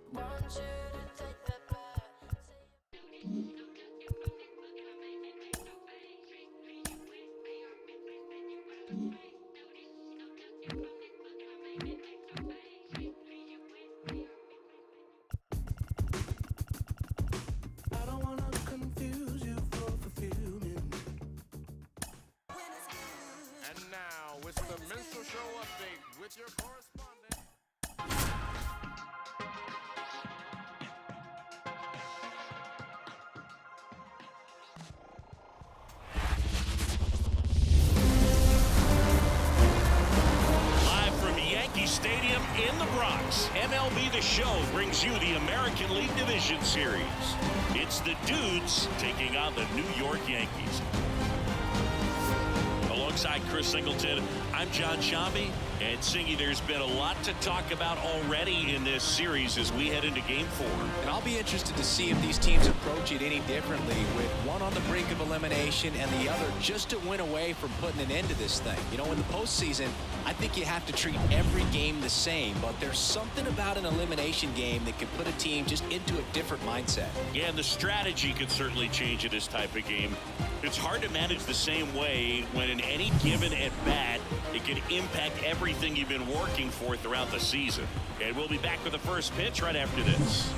And now, it's the Mental Show update with your correspondent. Live from Yankee Stadium in the Bronx, MLB The Show brings you the American League Division Series. It's the Dudes taking on the New York Yankees. Alongside Chris Singleton, I'm John Shambi. And Singy, there's been a lot to talk about already in this series as we head into Game 4. And I'll be interested to see if these teams approach it any differently, with one on the brink of elimination and the other just to win away from putting an end to this thing. You know, in the postseason, I think you have to treat every game the same, but there's something about an elimination game that can put a team just into a different mindset. Yeah, and the strategy can certainly change in this type of game. It's hard to manage the same way when in any given at-bat, it can impact everything you've been working for throughout the season. And we'll be back with the first pitch right after this.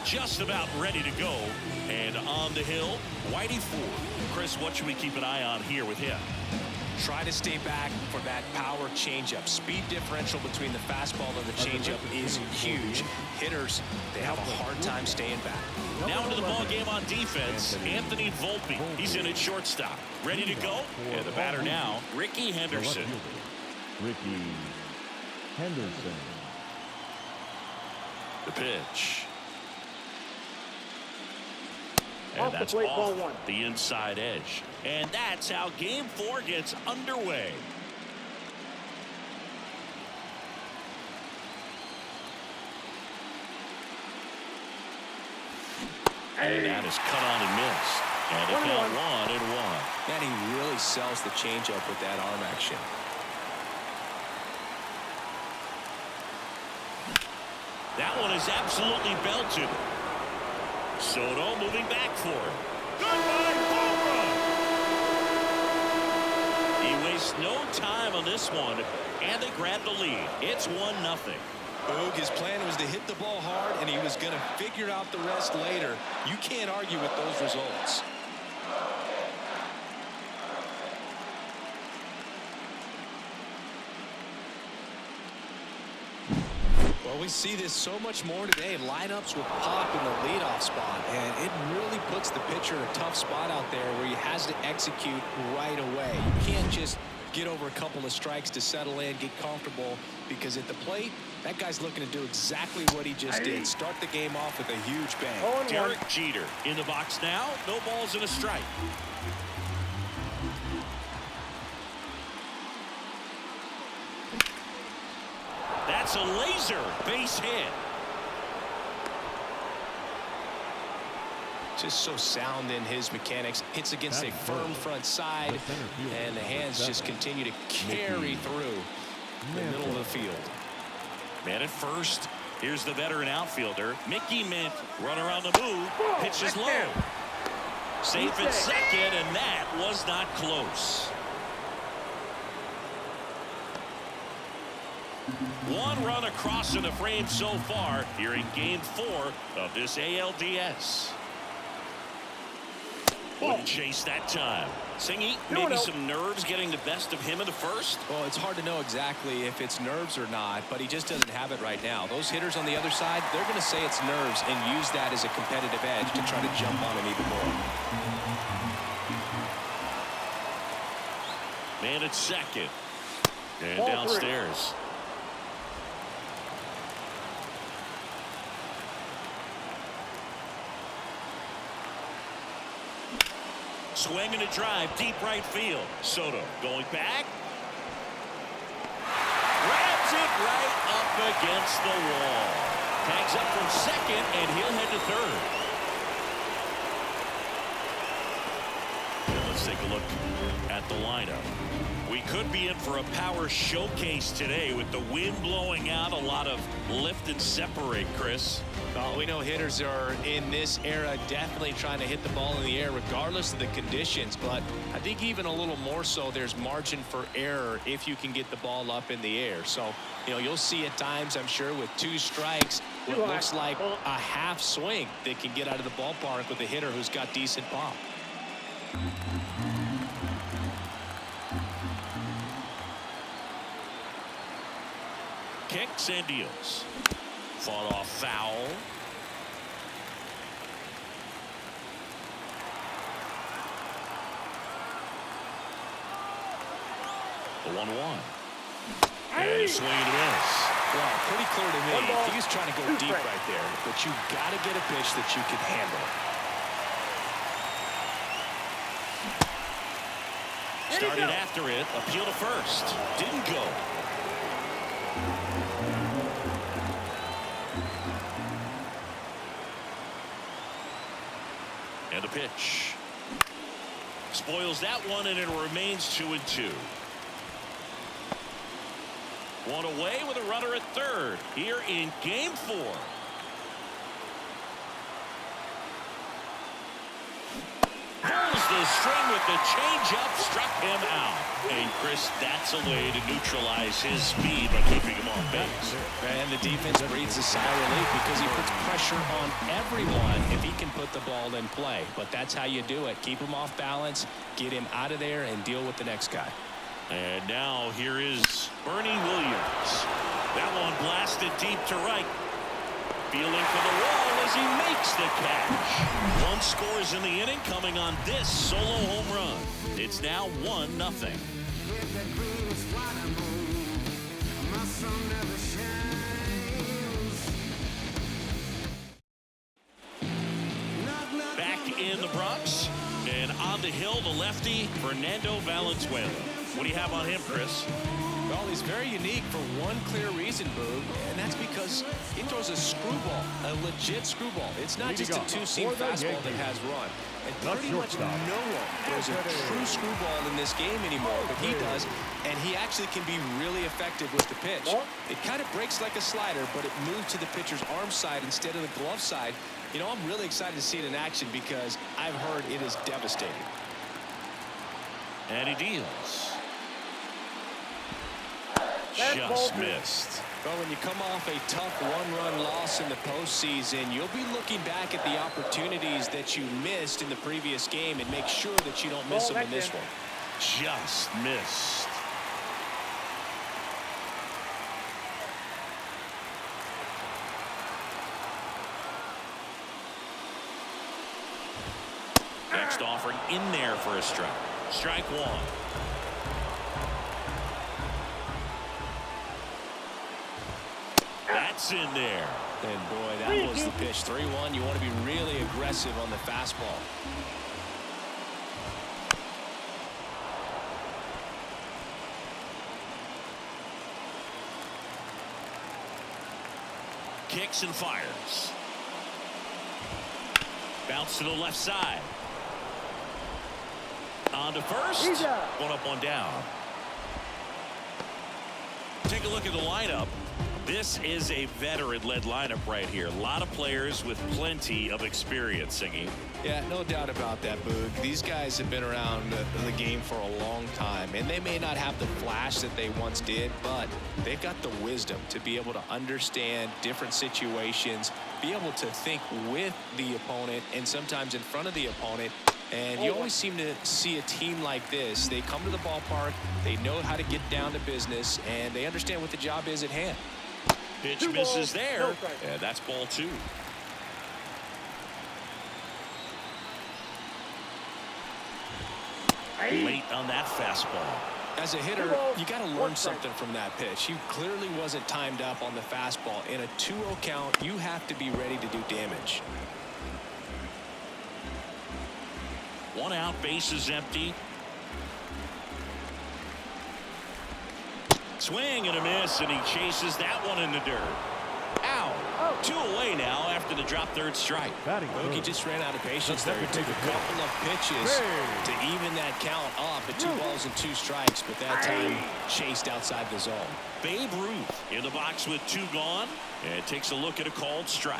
Just about ready to go. And on the hill, Whitey Ford. Chris, what should we keep an eye on here with him? Try to stay back for that power changeup. Speed differential between the fastball and the changeup is huge. Hitters, they have a hard time staying back. Now into the ball game on defense, Anthony Volpe. He's in at shortstop. Ready to go? And the batter now, Ricky Henderson. Ricky Henderson. The pitch. And that's off the inside edge. And that's how Game 4 gets underway. And that is cut on and missed. And it count 1-1. And he really sells the changeup with that arm action. That one is absolutely belted. Soto moving back for it. Goodbye, home run! He wastes no time on this one, and they grab the lead. It's 1-0. Boog, his plan was to hit the ball hard, and he was going to figure out the rest later. You can't argue with those results. Well, we see this so much more today. Lineups with Pop in the leadoff spot, and it really puts the pitcher in a tough spot out there where he has to execute right away. You can't just get over a couple of strikes to settle in, get comfortable, because at the plate, that guy's looking to do exactly what he just did. Start the game off with a huge bang. Derek Jeter in the box now. No balls and a strike. That's a laser base hit. Just so sound in his mechanics. Hits against a firm front side, and the hands just continue to carry through the middle of the field. Man at first. Here's the veteran outfielder, Mickey Mint. Run around the move. Pitches low. Safe at second, and that was not close. One run across in the frame so far here in Game 4 of this ALDS. Wouldn't chase that time. Singy, maybe some nerves getting the best of him in the first? Well, it's hard to know exactly if it's nerves or not, but he just doesn't have it right now. Those hitters on the other side, they're going to say it's nerves and use that as a competitive edge to try to jump on him even more. Man at second. And downstairs. Swinging a drive, deep right field. Soto going back. Grabs it right up against the wall. Tags up from second, and he'll head to third. And let's take a look at the lineup. We could be in for a power showcase today with the wind blowing out, a lot of lift and separate, Chris. We know hitters are in this era definitely trying to hit the ball in the air regardless of the conditions, but I think even a little more so there's margin for error if you can get the ball up in the air. So, you know, you'll see at times, I'm sure, with 2 strikes, what looks like a half swing that can get out of the ballpark with a hitter who's got decent pop. Kicks and deals. Fought off foul. The 1-1. And a swing and a miss. Well, pretty clear to me. He was trying to go deep right there, but you got to get a pitch that you can handle. Started after it. Appeal to first. Didn't go. And a pitch. Spoils that one, and it remains 2-2. One away with a runner at third here in game 4. Pulls the string with the changeup, struck him out. And Chris, that's a way to neutralize his speed by keeping him on base. And the defense breathes a sigh of relief because he puts pressure on everyone if he can put the ball in play. But that's how you do it. Keep him off balance, get him out of there, and deal with the next guy. And now here is Bernie Williams. That one blasted deep to right. Feeling for the wall as he makes the catch. 1 scores in the inning, coming on this solo home run. It's now 1-0. Back in the Bronx, and on the hill, the lefty, Fernando Valenzuela. What do you have on him, Chris? Well, he's very unique for one clear reason, Boog, and that's because he throws a screwball, a legit screwball. It's not just a two-seam fastball that has run. And pretty much no one throws a true screwball in this game anymore, but he does, and he actually can be really effective with the pitch. It kind of breaks like a slider, but it moves to the pitcher's arm side instead of the glove side. You know, I'm really excited to see it in action because I've heard it is devastating. And he deals. Just missed. Well, when you come off a tough 1-run loss in the postseason, you'll be looking back at the opportunities that you missed in the previous game and make sure that you don't miss them in this one. Just missed. Next offering in there for a strike. Strike 1. That's in there. And boy, that was the pitch. 3-1. You want to be really aggressive on the fastball. Kicks and fires. Bounce to the left side. On to first. 1 up, 1 down. Take a look at the lineup. This is a veteran-led lineup right here. A lot of players with plenty of experience, Singy. Yeah, no doubt about that, Boog. These guys have been around the game for a long time, and they may not have the flash that they once did, but they've got the wisdom to be able to understand different situations, be able to think with the opponent and sometimes in front of the opponent. And you always seem to see a team like this. They come to the ballpark, they know how to get down to business, and they understand what the job is at hand. Pitch misses there, and that's ball 2. Late on that fastball. As a hitter, you got to learn something from that pitch. He clearly wasn't timed up on the fastball. In a 2-0 count, you have to be ready to do damage. 1 out, base is empty. Swing and a miss, and he chases that one in the dirt. Ow. Two away now after the drop third strike. He just ran out of patience there. He took a couple of pitches to even that count up at 2 balls and 2 strikes, but that time chased outside the zone. Babe Ruth in the box with 2 gone, and takes a look at a called strike.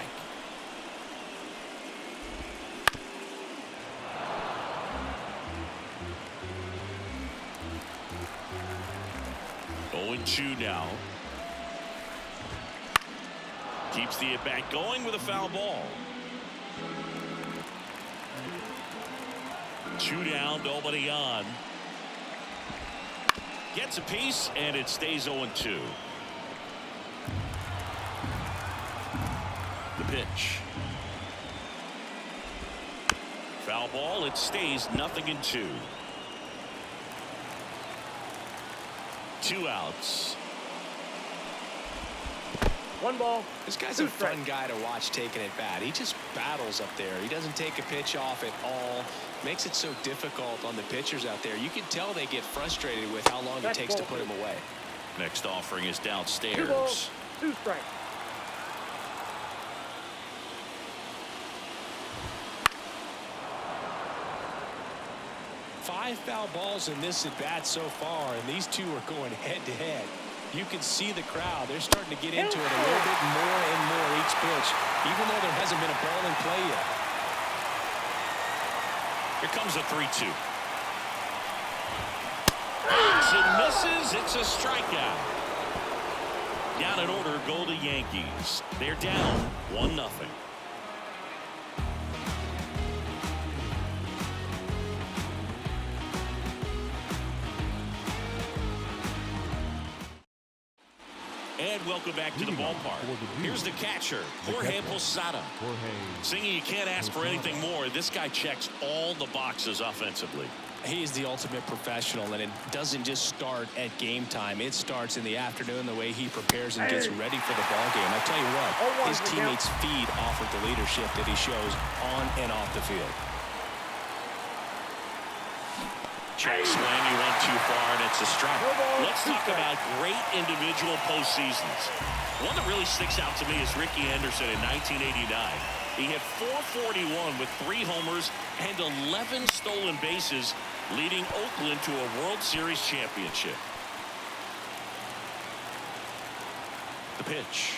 Oh, and 2 now. Keeps the at-bat going with a foul ball. 2 down, nobody on. Gets a piece, and it stays 0-2. The pitch. Foul ball, it stays 0-2. 2 outs. 1 ball. This guy's a fun guy to watch taking at bat. He just battles up there. He doesn't take a pitch off at all. Makes it so difficult on the pitchers out there. You can tell they get frustrated with how long it takes to put him away. Next offering is downstairs. 2 balls, 2 strikes. Five foul balls in this at bat so far, and these two are going head to head. You can see the crowd. They're starting to get into it a little bit more and more each pitch, even though there hasn't been a ball in play yet. Here comes a 3-2. It misses. It's a strikeout. Down in order go the Yankees. They're down 1-0. And welcome back to the ballpark. Here's the catcher, Jorge Posada. Singing, you can't ask for anything more. This guy checks all the boxes offensively. He's the ultimate professional, and it doesn't just start at game time. It starts in the afternoon, the way he prepares and gets ready for the ball game. I tell you what, his teammates feed off of the leadership that he shows on and off the field. Check swing, he went too far, and it's a strike. Let's talk about great individual postseasons. One that really sticks out to me is Ricky Henderson in 1989. He hit .441 with 3 homers and 11 stolen bases, leading Oakland to a World Series championship. The pitch.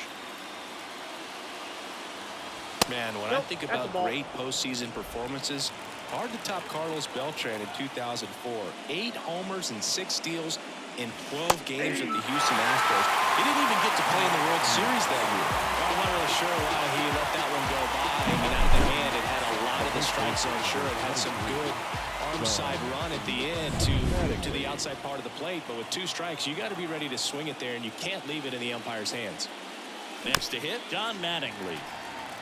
Man, when I think about great postseason performances, hard to top Carlos Beltran in 2004. 8 homers and 6 steals in 12 games with the Houston Astros. He didn't even get to play in the World Series that year. Well, I'm not really sure why he let that one go by. I mean, out of the hand, it had a lot of the strike zone. Sure, it had some good arm side run at the end to the outside part of the plate. But with 2 strikes, you got to be ready to swing it there, and you can't leave it in the umpire's hands. Next to hit, Don Mattingly.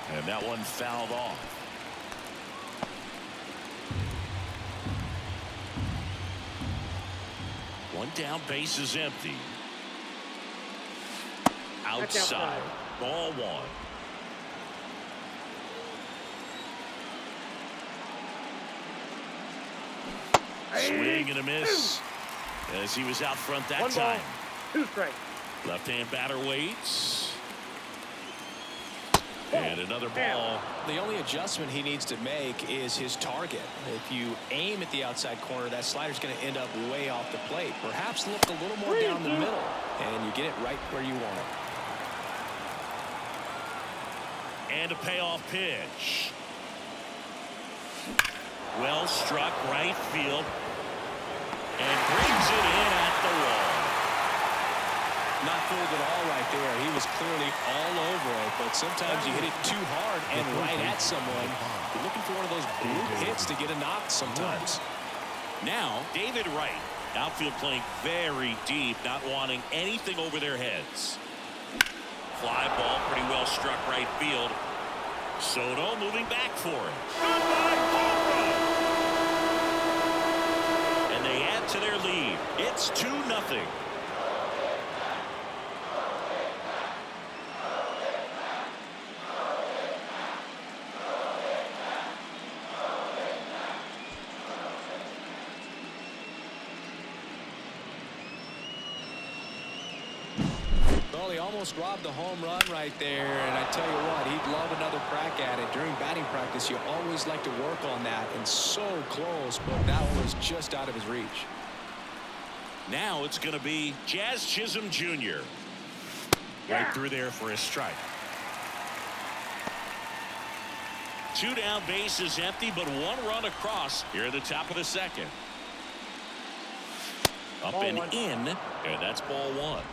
And that one fouled off. One down, base is empty. Outside, ball 1. Swing and a miss as he was out front that 1 time. ball, 2 strikes. Left-hand batter waits. And another ball. The only adjustment he needs to make is his target. If you aim at the outside corner, that slider's going to end up way off the plate. Perhaps look a little more down the middle, and you get it right where you want it. And a payoff pitch. Well struck right field. And brings it in at the wall. Not fooled at all right there. He was clearly all over it, but sometimes you hit it too hard and right at someone. You're looking for one of those bloop hits to get a knock sometimes. Now, David Wright. Outfield playing very deep, not wanting anything over their heads. Fly ball, pretty well struck right field. Soto moving back for it. And they add to their lead. It's 2-0. almost robbed the home run right there, and I tell you what, he'd love another crack at it. During batting practice, you always like to work on that, and so close, but that one was just out of his reach. Now it's going to be Jazz Chisholm Jr. Right through there for a strike. 2 down, bases empty, but 1 run across here at the top of the second. Up Ball and one. in, and that's ball 1.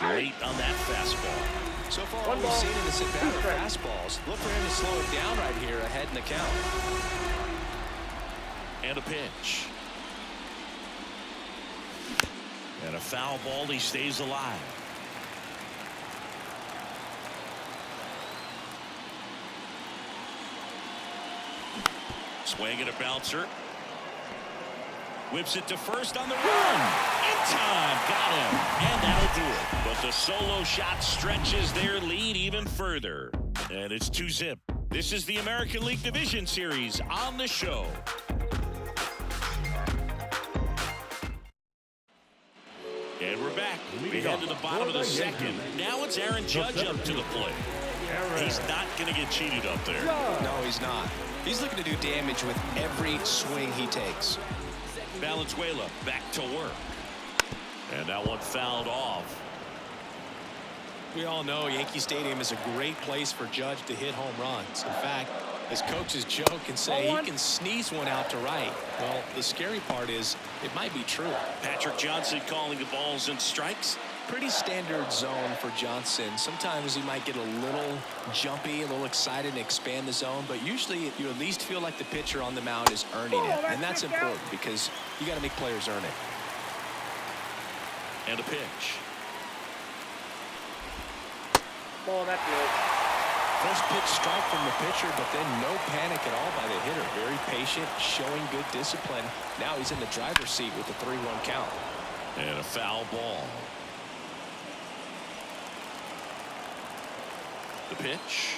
Late on that fastball. So far, One all we've ball, seen in this at-bat two are strikes. fastballs. Look for him to slow it down right here ahead in the count. And a pitch. And a foul ball. He stays alive. Swing and a bouncer. Whips it to first on the run. In time. Got him. And that'll do it. But the solo shot stretches their lead even further. And it's 2-zip. This is the American League Division Series on the show. And we're back. We head to the bottom of the second. Now it's Aaron Judge up to the plate. He's not going to get cheated up there. No, he's not. He's looking to do damage with every swing he takes. Valenzuela back to work. And that one fouled off. We all know Yankee Stadium is a great place for Judge to hit home runs. In fact, his coaches joke and say he can sneeze one out to right. Well, the scary part is it might be true. Patrick Johnson calling the balls and strikes. Pretty standard zone for Johnson. Sometimes he might get a little jumpy, a little excited and expand the zone, but usually you at least feel like the pitcher on the mound is earning it. And that's important because you got to make players earn it. And a pitch. Ball, that's good. First pitch strike from the pitcher, but then no panic at all by the hitter. Very patient, showing good discipline. Now he's in the driver's seat with the 3-1 count. And a foul ball. The pitch.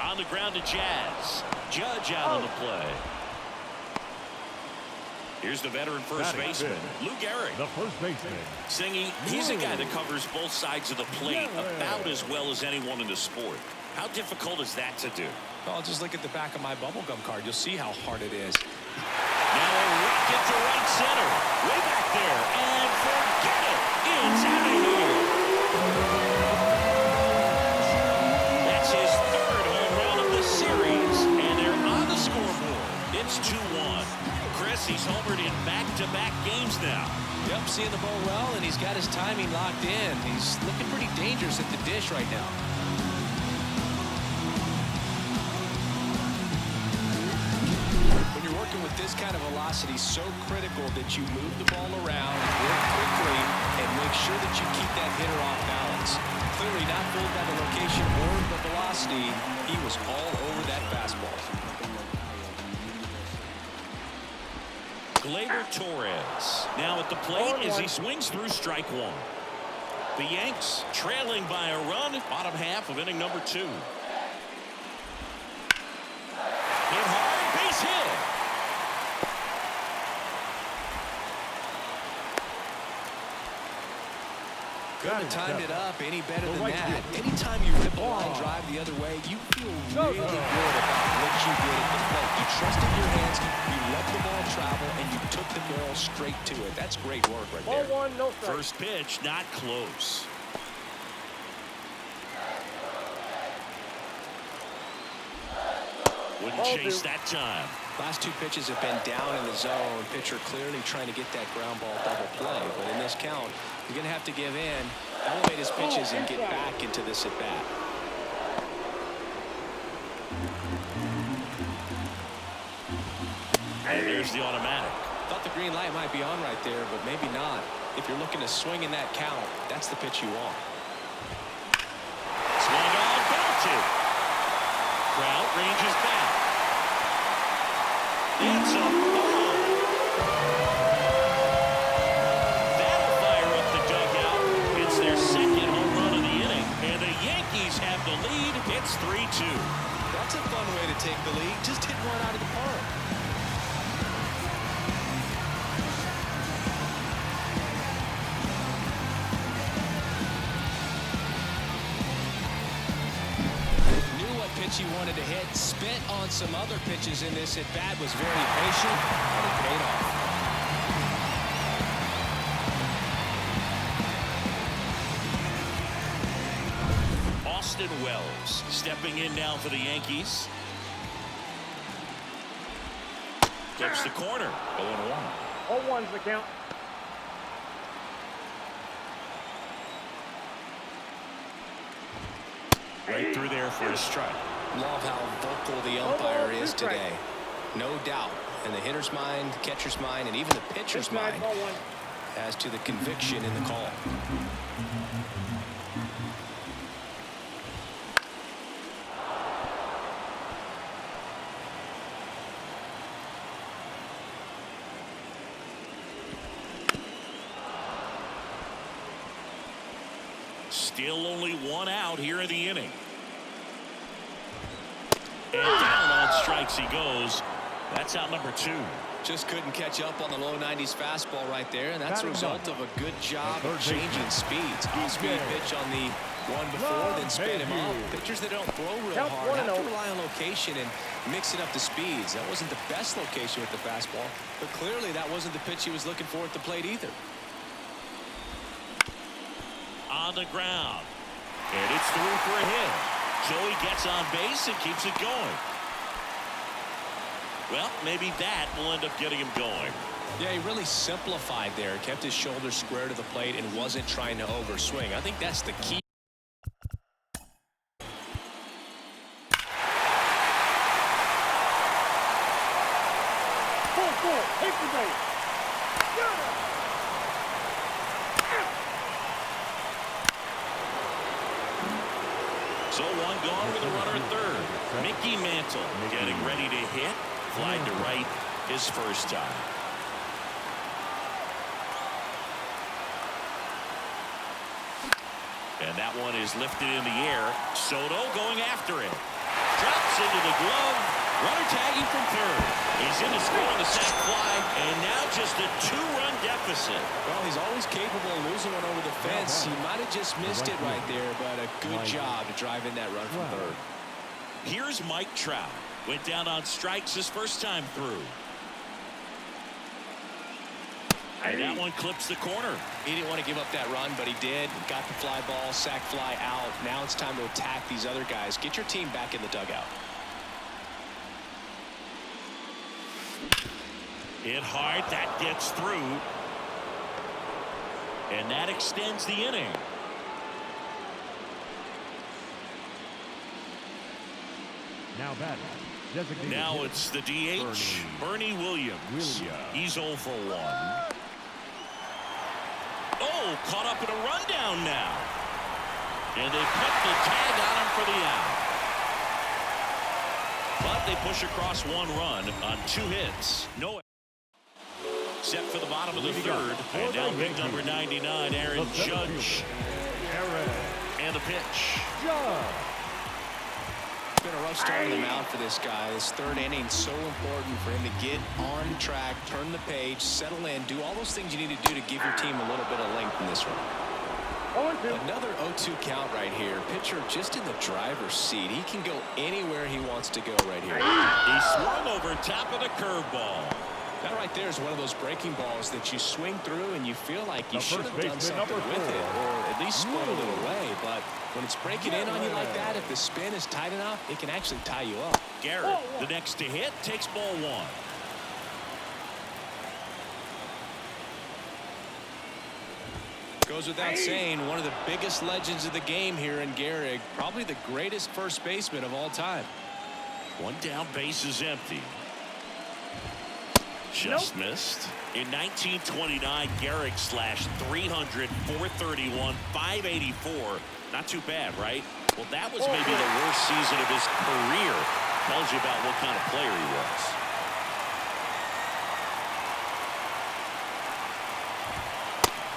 On the ground to Jazz. Judge out on the play. Here's the veteran first baseman, Lou Gehrig. The first baseman. Singy, he's a guy that covers both sides of the plate about as well as anyone in the sport. How difficult is that to do? Well, just look at the back of my bubblegum card. You'll see how hard it is. Now a rocket to right center. Way back there. And forget it. It's out of here. That's his 3rd home run of the series. And they're on the scoreboard. It's 2-1. Chris, he's homered in back-to-back games now. Yep, seeing the ball well, and he's got his timing locked in. He's looking pretty dangerous at the dish right now. When you're working with this kind of velocity, so critical that you move the ball around, work quickly, and make sure that you keep that hitter off balance. Clearly not fooled by the location or the velocity. He was all over that fastball. Gleyber Torres now at the plate as he swings through strike 1. The Yanks trailing by a run, bottom half of inning number 2. Hit hard, base hit. Couldn't have timed it up any better than that. Anytime you rip a line drive the other way, you feel really good about what you did at the plate. You trusted your hands, you let the ball travel, and you took the barrel straight to it. That's great work right Ball there. 1, no strike. First pitch, not close. Wouldn't chase that time. Last 2 pitches have been down in the zone. Pitcher clearly trying to get that ground ball double play. But in this count, he's going to have to give in, elevate his pitches, and get back into this at bat. And there's the automatic. Thought the green light might be on right there, but maybe not. If you're looking to swing in that count, that's the pitch you want. Swung on, belted. Trout ranges back. It's a ball. That'll fire up the dugout. It's their 2nd home run of the inning. And the Yankees have the lead. It's 3-2. That's a fun way to take the lead. Just hit one out of to hit. Spent on some other pitches in this at bat. Was very patient, and it paid off. Austin Wells stepping in now for the Yankees. Flips the corner. 0-1. 0-1. 0-1's the count. Right through there for a strike. Love how vocal the umpire is today. No doubt. In the hitter's mind, the catcher's mind, and even the pitcher's mind as to the conviction in the call. Still only one out here in the inning. And down on strikes he goes. That's out number 2. Just couldn't catch up on the low 90s fastball right there, and that's a result of a good job of changing speeds. Off-speed pitch on the one before, then spin him up. Pitchers that don't throw real hard have to rely on location and mixing up the speeds. That wasn't the best location with the fastball, but clearly that wasn't the pitch he was looking for at the plate either. On the ground, and it's through for a hit. Joey gets on base and keeps it going. Well, maybe that will end up getting him going. Yeah, he really simplified there, kept his shoulders square to the plate and wasn't trying to overswing. I think that's the key. Full, take the base. So one gone with a runner at third. Mickey Mantle getting ready to hit. Flied to right his first time. And that one is lifted in the air. Soto going after it. Drops into the glove. Runner tagging from third. He's in to score on the sac fly. And now just a 2-run deficit. Well, he's always capable of losing one over the fence. He might have just missed it right there, but a good job to drive in that run from third. Here's Mike Trout. Went down on strikes his first time through. And that one clips the corner. He didn't want to give up that run, but he did. Got the fly ball, sac fly out. Now it's time to attack these other guys. Get your team back in the dugout. Hit hard. That gets through. And that extends the inning. Now it's the DH, Bernie Williams. He's 0 for 1. Oh, caught up in a rundown now. And they put the tag on him for the out. But they push across 1 run on 2 hits. No. Set for the bottom of the third. And now big number 99, Aaron Judge. And the pitch. It's been a rough start on the mound for this guy. This third inning so important for him to get on track, turn the page, settle in, do all those things you need to do to give your team a little bit of length in this one. Another 0-2 count right here. Pitcher just in the driver's seat. He can go anywhere he wants to go right here. He swung over top of the curveball. That right there is one of those breaking balls that you swing through and you feel like you should have done something with it or at least spoiled it away. But when it's breaking in on you like that, if the spin is tight enough, it can actually tie you up. Garrett, the next to hit, takes ball 1. Goes without saying, one of the biggest legends of the game here in Gehrig, probably the greatest first baseman of all time. 1 down, base is empty. Just missed. In 1929, Gehrig slashed 300, 431, 584. Not too bad, right? Well, that was maybe the worst season of his career. Tells you about what kind of player he was.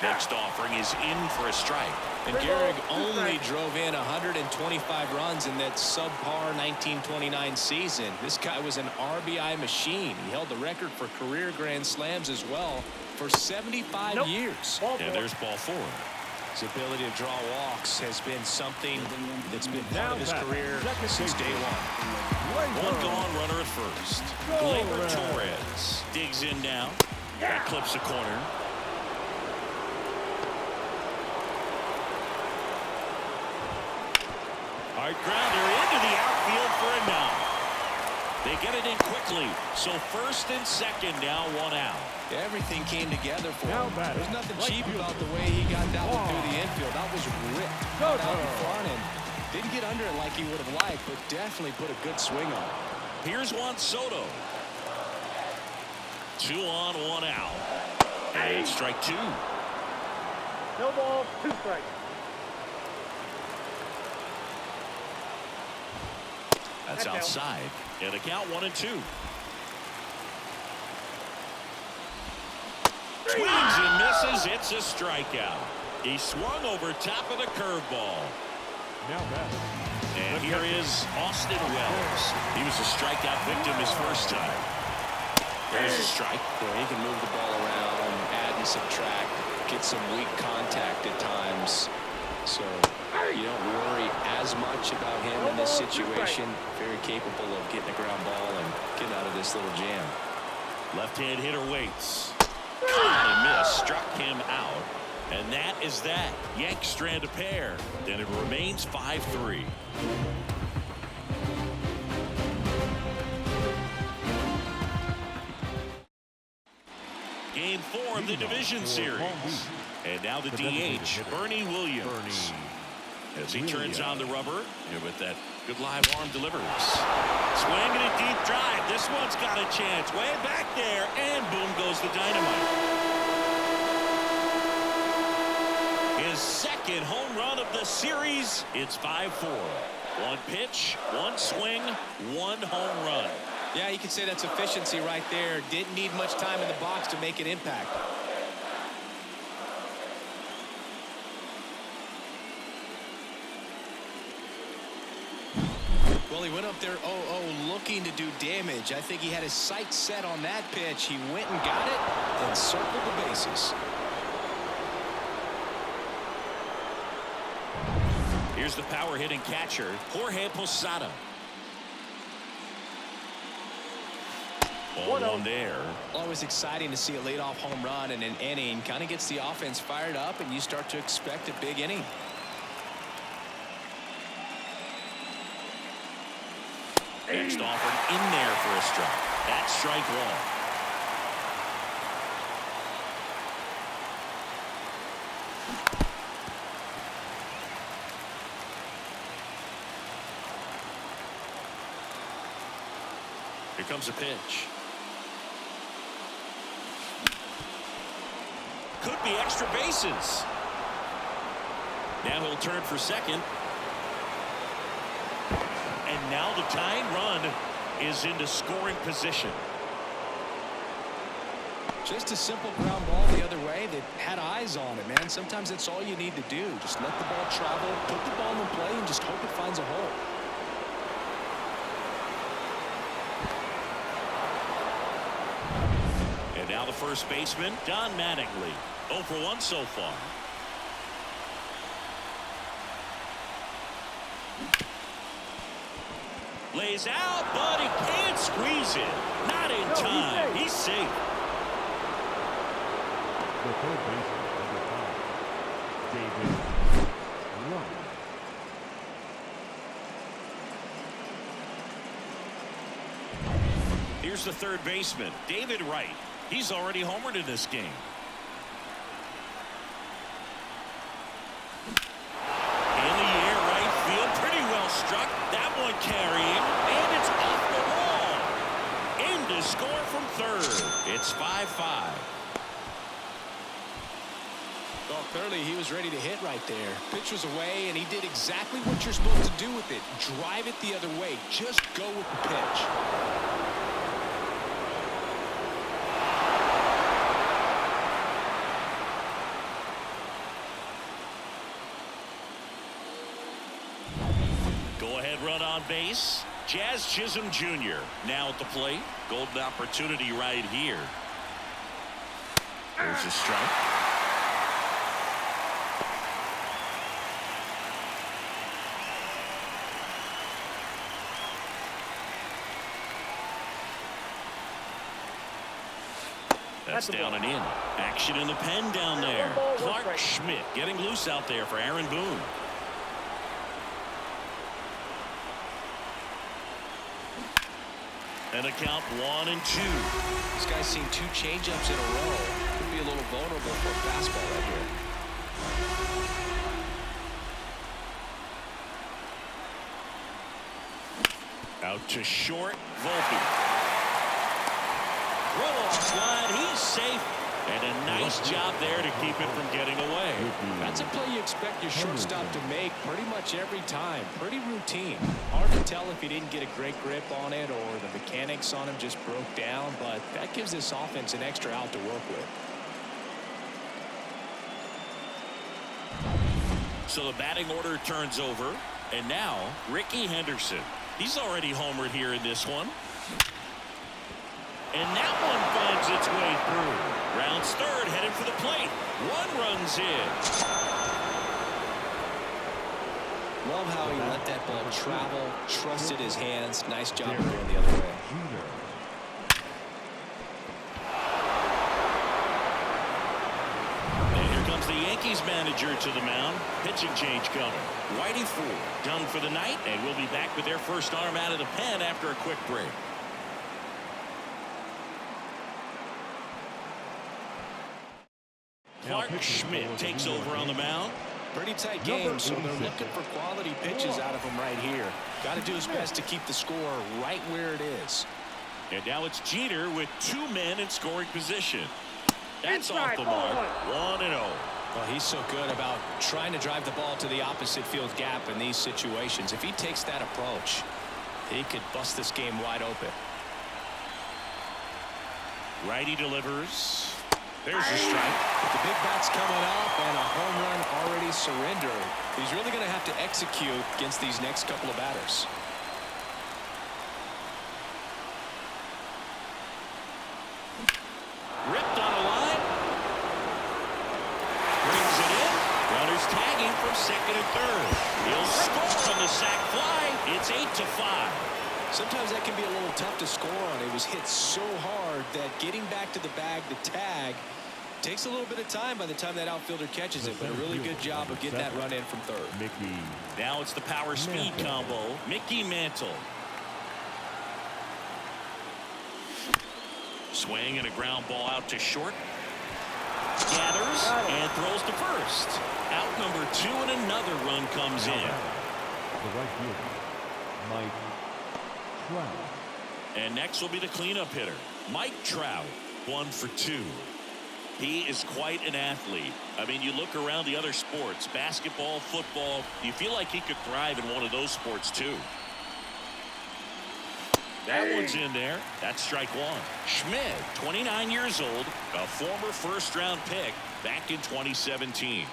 Next offering is in for a strike. And Gehrig only drove in 125 runs in that subpar 1929 season. This guy was an RBI machine. He held the record for career grand slams as well for 75 years. And there's ball 4. His ability to draw walks has been something that's been part of his career since day one. One gone, runner at first. Gleyber Torres digs in now. That clips the corner. Hard grounder into the outfield for a knock. They get it in quickly. So first and second now, one out. Everything came together for him. There's nothing cheap about the way he got down through the infield. That was ripped out in front and didn't get under it like he would have liked, but definitely put a good swing on it. Here's Juan Soto. 2 on, 1 out. And strike 2. No ball, 2 strikes. That's outside. And a count 1-2. Swings and misses. It's a strikeout. He swung over top of the curveball. And here is Austin Wells. He was a strikeout victim his first time. There's a strike. Boy, he can move the ball around, add and subtract, get some weak contact at times. So you don't worry as much about him in this situation. Very capable of getting a ground ball and getting out of this little jam. Left-hand hitter waits. And miss. Struck him out. And that is that. Yanks strand a pair. Then it remains 5-3. Game 4 of the division series. And now the DH, Bernie Williams. As he turns on the rubber, and with that good live arm delivers. Swinging a deep drive. This one's got a chance. Way back there, and boom goes the dynamite. His second home run of the series. It's 5-4. One pitch, one swing, one home run. Yeah, you could say that's efficiency right there. Didn't need much time in the box to make an impact. Well, he went up there 0-0 looking to do damage. I think he had his sights set on that pitch. He went and got it and circled the bases. Here's the power hitting catcher, Jorge Posada. 0-1 there. Always exciting to see a leadoff home run in an inning. Kind of gets the offense fired up, and you start to expect a big inning. Next offered in there for a strike. That's strike 1. Here comes a pitch. Could be extra bases. Now he'll turn for second. And now the tying run is into scoring position. Just a simple ground ball the other way that had eyes on it, man. Sometimes that's all you need to do. Just let the ball travel, put the ball in play, and just hope it finds a hole. And now the first baseman, Don Mattingly. 0 for 1 so far. Lays out, but he can't squeeze it. Not in time. He's safe. The third baseman, number 5, David Wright. Here's the third baseman, David Wright. He's already homered in this game. In the air, right field, pretty well struck. That one carrying, and it's off the wall. In to score from third. It's 5-5. Well, clearly he was ready to hit right there. Pitch was away, and he did exactly what you're supposed to do with it. Drive it the other way. Just go with the pitch. Run on base. Jazz Chisholm Jr. now at the plate. Golden opportunity right here. There's a strike. That's down and in. Action in the pen down there. Clark Schmidt getting loose out there for Aaron Boone. And a count 1-2. This guy's seen 2 changeups in a row. Could be a little vulnerable for a fastball right here. Out to short, Volpe. Roll off line, he's safe. And a nice job there to keep it from getting away. That's a play you expect your shortstop to make pretty much every time. Pretty routine. Hard to tell if he didn't get a great grip on it or the mechanics on him just broke down, but that gives this offense an extra out to work with. So the batting order turns over, and now Ricky Henderson. He's already homered here in this one. And that one finds its way through. Rounds third, headed for the plate. 1 runs in. Love how he let that ball travel, trusted his hands. Nice job going the other way. And here comes the Yankees manager to the mound. Pitching change coming. Whitey Ford done for the night, and we'll be back with their first arm out of the pen after a quick break. Clark Schmidt takes over on the mound. Pretty tight game, so they're looking for quality pitches out of him right here. Got to do his best to keep the score right where it is. And now it's Jeter with 2 men in scoring position. That's off the mark. 1-0. Well, he's so good about trying to drive the ball to the opposite field gap in these situations. If he takes that approach, he could bust this game wide open. Righty delivers. There's a strike. With the big bats coming up and a home run already surrendered, he's really going to have to execute against these next couple of batters. Ripped on a line. Brings it in. Runners tagging from second and third. He'll score on the sac fly. It's 8-5. Sometimes that can be a little tough to score on. It was hit so hard that getting back to the bag, the tag, takes a little bit of time by the time that outfielder catches it, but a really good job of getting that run in from third. Now it's the power speed combo. Mickey Mantle. Swing and a ground ball out to short. Gathers and throws to first. Out number 2 and another run comes in. The right fielder, Mike Trout. And next will be the cleanup hitter, Mike Trout, 1 for 2. He is quite an athlete. I mean, you look around the other sports, basketball, football, you feel like he could thrive in one of those sports too. That one's in there. That's strike 1. Schmidt, 29 years old, a former first-round pick back in 2017.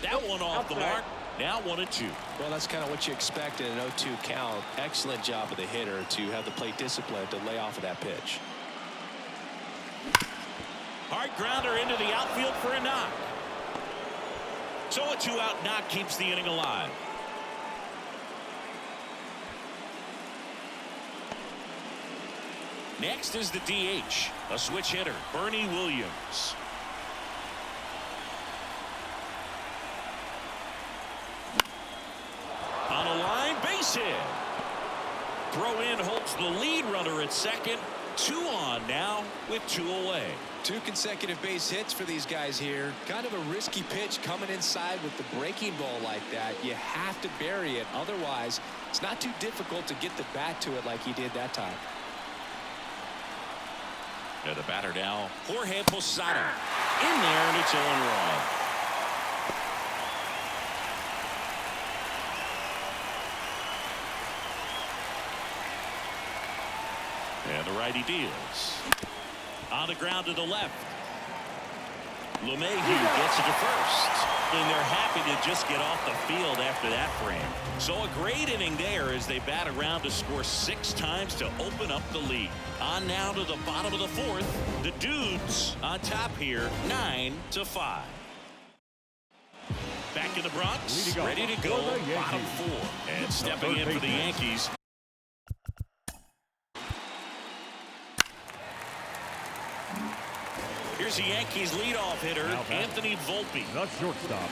That one off the mark. Now 1-2. Well, that's kind of what you expect in an 0-2 count. Excellent job of the hitter to have the plate discipline to lay off of that pitch. Hard grounder into the outfield for a knock. So a 2-out knock keeps the inning alive. Next is the DH, a switch hitter, Bernie Williams. On a line, base hit. Throw in holds the lead runner at second. 2 on now with 2 away. 2 consecutive base hits for these guys here. Kind of a risky pitch coming inside with the breaking ball like that. You have to bury it. Otherwise, it's not too difficult to get the bat to it like he did that time. And the batter now, Jorge Posada. In there, and it's 0-1. And the righty deals. On the ground to the left. LeMahieu gets it to first. And they're happy to just get off the field after that frame. So a great inning there as they bat around to score 6 times to open up the lead. On now to the bottom of the 4th. The Dudes on top here, 9-5. Back in the Bronx, Leading off ready to for go, the Yankees. bottom 4. And stepping in for the Yankees. Here's the Yankees leadoff hitter, Anthony Volpe. The shortstop,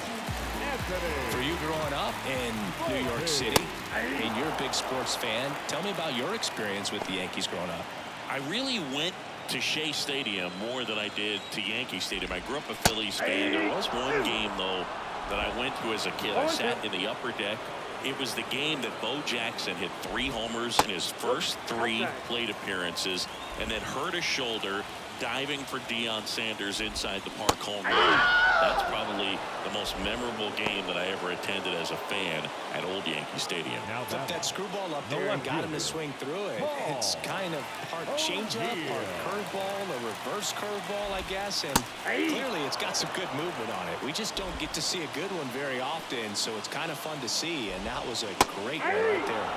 For you growing up in New York City, and you're a big sports fan, tell me about your experience with the Yankees growing up. I really went to Shea Stadium more than I did to Yankee Stadium. I grew up a Phillies fan. There was one game, though, that I went to as a kid. I sat in the upper deck. It was the game that Bo Jackson hit 3 homers in his first 3 plate appearances and then hurt his shoulder diving for Deion Sanders inside the park home run. That's probably the most memorable game that I ever attended as a fan at Old Yankee Stadium. now Took that screwball up there and got him to swing through it. It's kind of part changeup, part curveball, a reverse curveball, I guess. And clearly it's got some good movement on it. We just don't get to see a good one very often, so it's kind of fun to see. And that was a great one right there.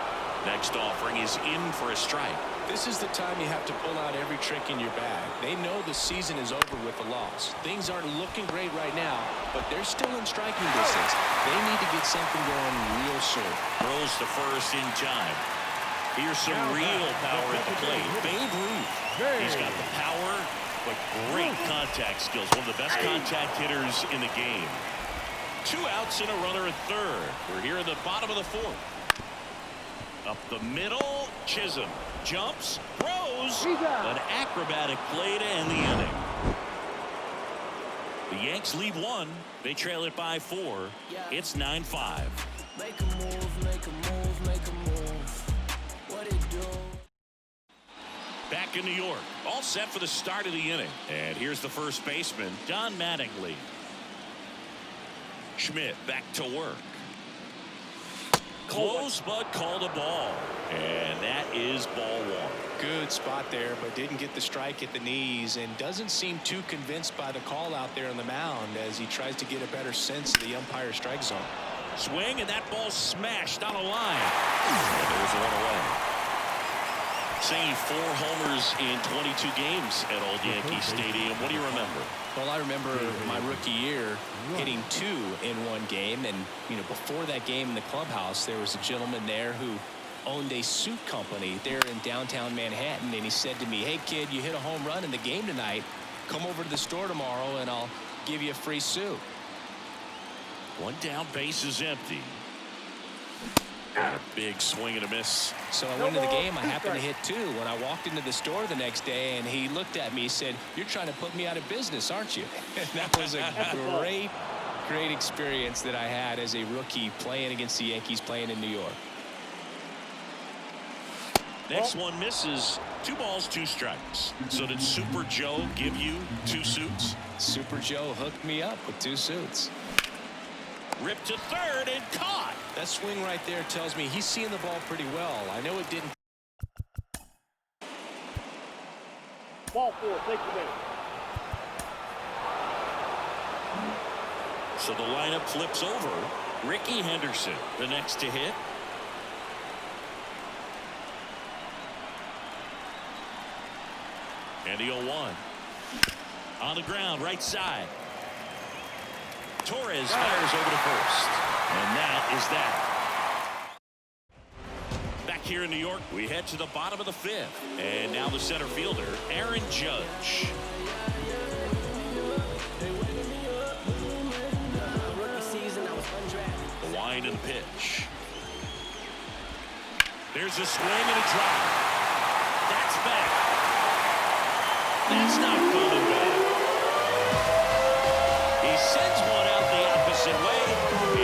Next offering is in for a strike. This is the time you have to pull out every trick in your bag. They know the season is over with a loss. Things aren't looking great right now, but they're still in striking distance. They need to get something going real soon. Throws to first in time. Here's some real power at the plate. Babe Ruth. He's got the power, but great contact skills. One of the best contact hitters in the game. 2 outs and a runner at third. We're here in the bottom of the 4th. Up the middle, Chisholm jumps, throws, an acrobatic play to end the inning. The Yanks lead 1. They trail it by 4. It's 9-5. Make a move, make a move, make a move. What it do? Back in New York, all set for the start of the inning. And here's the first baseman, Don Mattingly. Schmidt back to work. Close, but called a ball. And that is ball 1. Good spot there, but didn't get the strike at the knees and doesn't seem too convinced by the call out there on the mound as he tries to get a better sense of the umpire's strike zone. Swing, and that ball smashed on a line. And there's one away. Saying 4 homers in 22 games at Old Yankee Stadium. What do you remember? Well, I remember my rookie year hitting 2 in one game, and before that game in the clubhouse, there was a gentleman there who owned a suit company there in downtown Manhattan, and he said to me, "Hey kid, you hit a home run in the game tonight. Come over to the store tomorrow and I'll give you a free suit." 1 down, base is empty. And a big swing and a miss. So I went to the game. I happened to hit 2 when I walked into the store the next day, and he looked at me and said, "You're trying to put me out of business, aren't you?" And that was a great experience that I had as a rookie playing against the Yankees, playing in New York. Next one misses. 2 balls, 2 strikes. So did Super Joe give you 2 suits? Super Joe hooked me up with 2 suits. Ripped to third and caught. That swing right there tells me he's seeing the ball pretty well. I know it didn't. Ball 4, take the base. So the lineup flips over. Ricky Henderson, the next to hit. And the 0-1. On the ground, right side. Torres fires over to first. And that is that. Back here in New York, we head to the bottom of the 5th. And now the center fielder, Aaron Judge. The wind and the pitch. There's a swing and a drive. That's back. That's not going back. He sends one out the opposite way.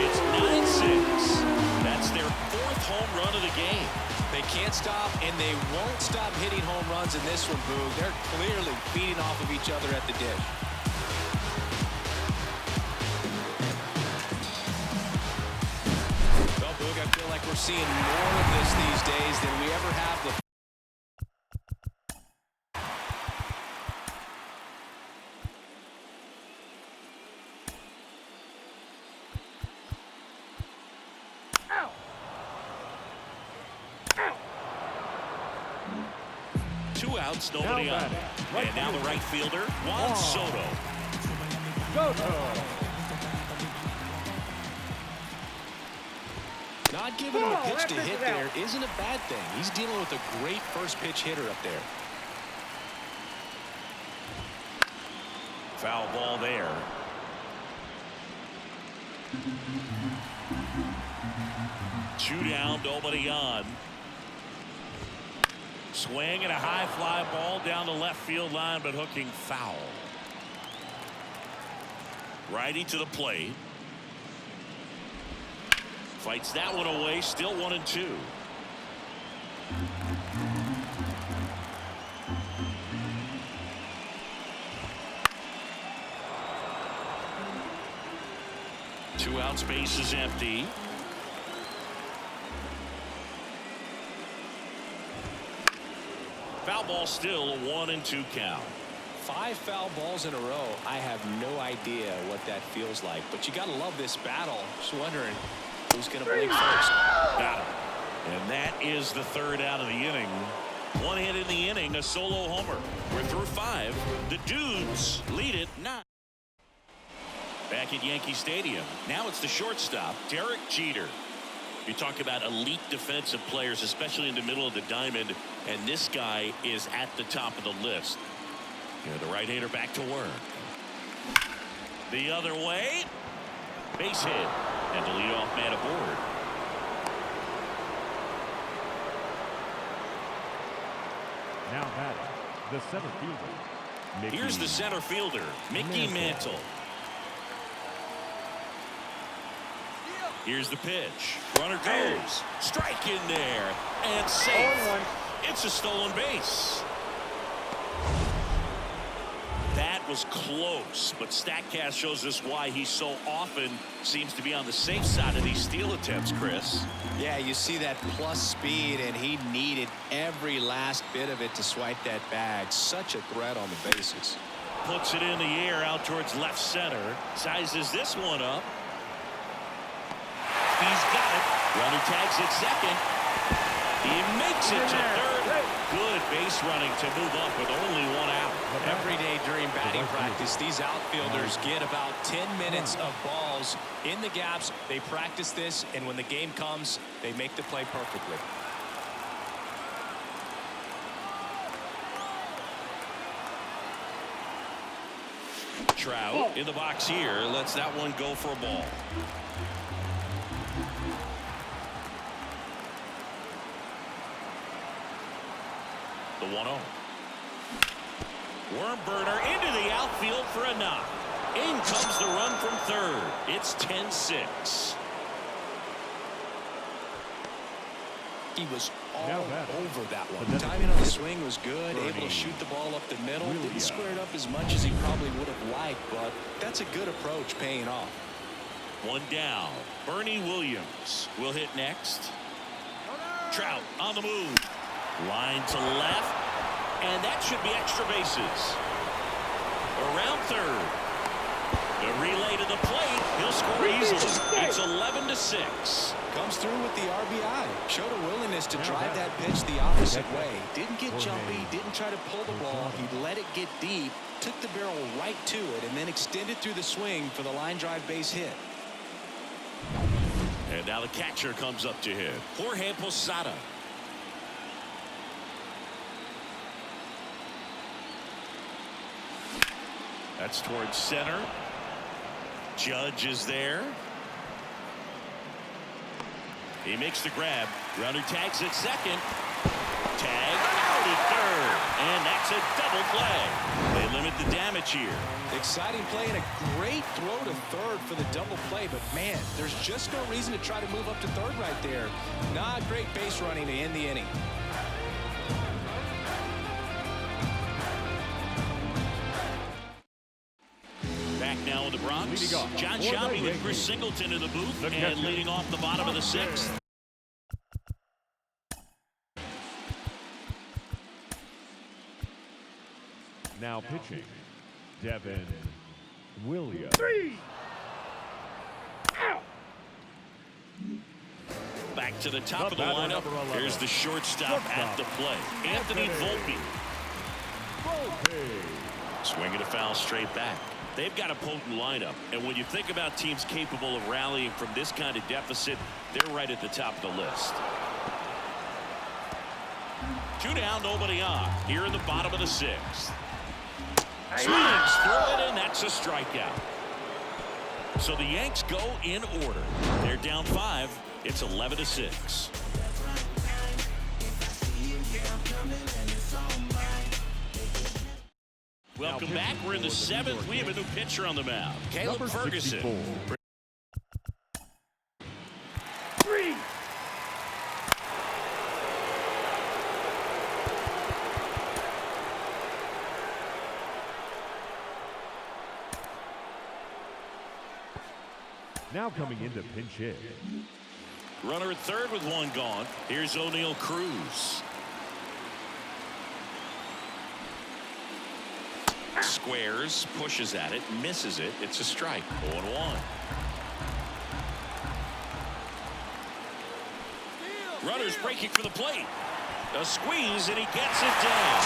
It's 9-6. That's their 4th home run of the game. They can't stop, and they won't stop hitting home runs in this one, Boog. They're clearly feeding off of each other at the dish. Well, Boog, I feel like we're seeing more of this these days than we ever have before. Nobody on. And now the right fielder, Juan Soto. Not giving him a pitch to hit there isn't a bad thing. He's dealing with a great first pitch hitter up there. Foul ball there. Two down, nobody on. Swing and a high fly ball down the left field line, but hooking foul. Righty to the plate. Fights that one away, still 1-2. Two outs, base is empty. Foul ball, still a 1-2 count. 5 foul balls in a row. I have no idea what that feels like, but you got to love this battle. Just wondering who's going to blink first. Got him. And that is the third out of the inning. One hit in the inning, a solo homer. We're through 5. The Dudes lead it 9. Back at Yankee Stadium. Now it's the shortstop, Derek Jeter. You talk about elite defensive players, especially in the middle of the diamond, and this guy is at the top of the list. The right-hander back to work. The other way. Base hit. And the leadoff man aboard. Now batting, the center fielder. Here's the center fielder, Mickey Mantle. Here's the pitch. Runner goes. Strike in there. And safe. It's a stolen base. That was close, but StatCast shows us why he so often seems to be on the safe side of these steal attempts, Chris. Yeah, you see that plus speed, and he needed every last bit of it to swipe that bag. Such a threat on the bases. Puts it in the air out towards left center. Sizes this one up. He's got it. Runner tags at second. He makes it to third. Good base running to move up with only 1 out. Every day during batting practice, these outfielders get about 10 minutes of balls in the gaps. They practice this, and when the game comes, they make the play perfectly. Trout in the box here. Lets that one go for a ball. The 1-0. Worm burner into the outfield for a knock. In comes the run from third. It's 10-6. He was all over that one. Timing on the swing was good. Able to shoot the ball up the middle. Didn't square it up as much as he probably would have liked, but that's a good approach paying off. One down. Bernie Williams will hit next. Trout on the move. Line to left. And that should be extra bases. Around third. The relay to the plate. He'll score easily. It's 11-6. Comes through with the RBI. Showed a willingness to drive that pitch the opposite way. Didn't get jumpy. Didn't try to pull the ball. He let it get deep. Took the barrel right to it. And then extended through the swing for the line drive base hit. And now the catcher comes up to hit. Jorge Posada. That's towards center. Judge is there. He makes the grab. Runner tags at second. Tag out at third. And that's a double play. They limit the damage here. Exciting play and a great throw to third for the double play. But, man, there's just no reason to try to move up to third right there. Not great base running to end the inning. Now in the Bronx, John Shelby with Chris Singleton in the booth and leading off the bottom of the 6th. Now pitching, Devin Williams. Back to the top of the lineup. Here's the shortstop at the plate, Anthony Volpe. Swinging a foul straight back. They've got a potent lineup, and when you think about teams capable of rallying from this kind of deficit, they're right at the top of the list. 2 down, nobody on. Here in the bottom of the 6th. Swings through it, and that's a strikeout. So the Yanks go in order. They're down 5. It's 11-6. Welcome back. We're in the 7th. We have a new pitcher on the mound. Caleb Ferguson. 3. Now coming into pinch hit. Runner at third with 1 gone. Here's O'Neal Cruz. Squares, pushes at it, misses it. It's a strike. 0-1. Runner's breaking for the plate. A squeeze, and he gets it down.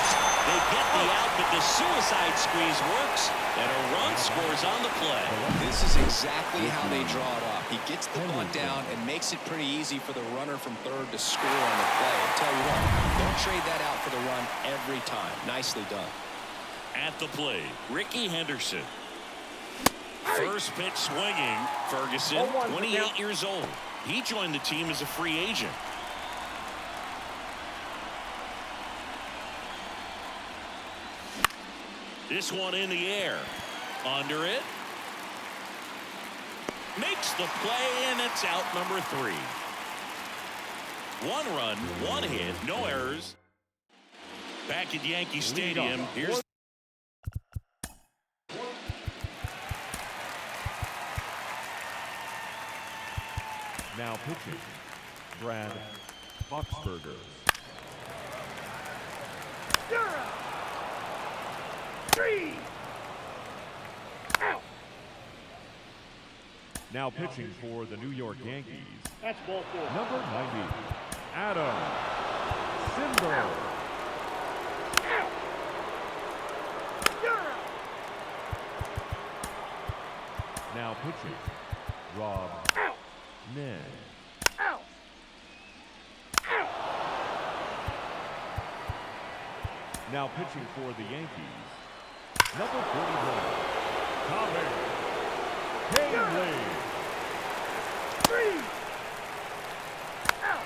They get the out, but the suicide squeeze works, and a run scores on the play. This is exactly how they draw it up. He gets the bunt down and makes it pretty easy for the runner from third to score on the play. I'll tell you what, don't trade that out for the run every time. Nicely done. At the plate, Ricky Henderson. First pitch swinging. Ferguson, 28 years old. He joined the team as a free agent. This one in the air. Under it. Makes the play, and it's out number 3. 1 run, 1 hit, no errors. Back at Yankee Stadium, here's Now pitching, Brad Boxberger. 3. Out. Now pitching for the New York Yankees, That's ball 4. number 90, Adam Simber. Out. Now pitching, Rob Out. Ned. Out. Out. Now pitching for the Yankees, number 41, Tommy Haley. 3. Out.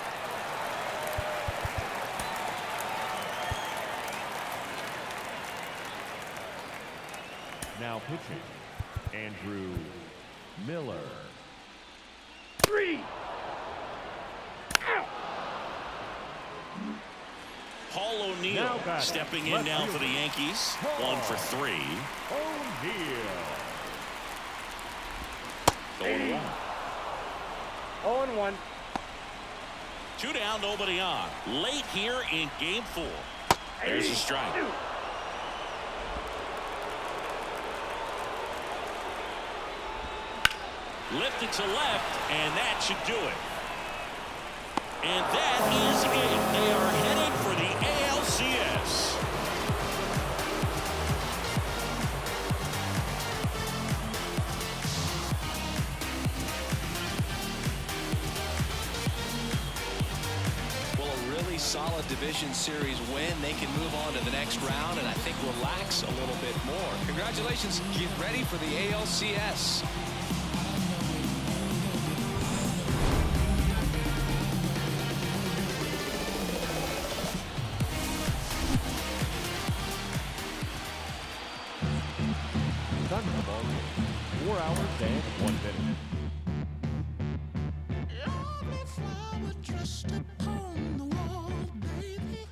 Now pitching, Andrew Miller. 3. Out. Paul O'Neal Now batting, stepping in left now for fielder, the Yankees. Paul 1 for 3. O'Neal. 0-1. 0-1. 2 down, nobody on. Late here in game 4. There's a strike. Lifted to left, and that should do it. And that is it. They are headed for the ALCS. Well, a really solid division series win. They can move on to the next round and I think relax a little bit more. Congratulations. Get ready for the ALCS. Thunderball, 4 hours and 1 minute. Every flower dressed upon the wall, baby.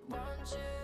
Want you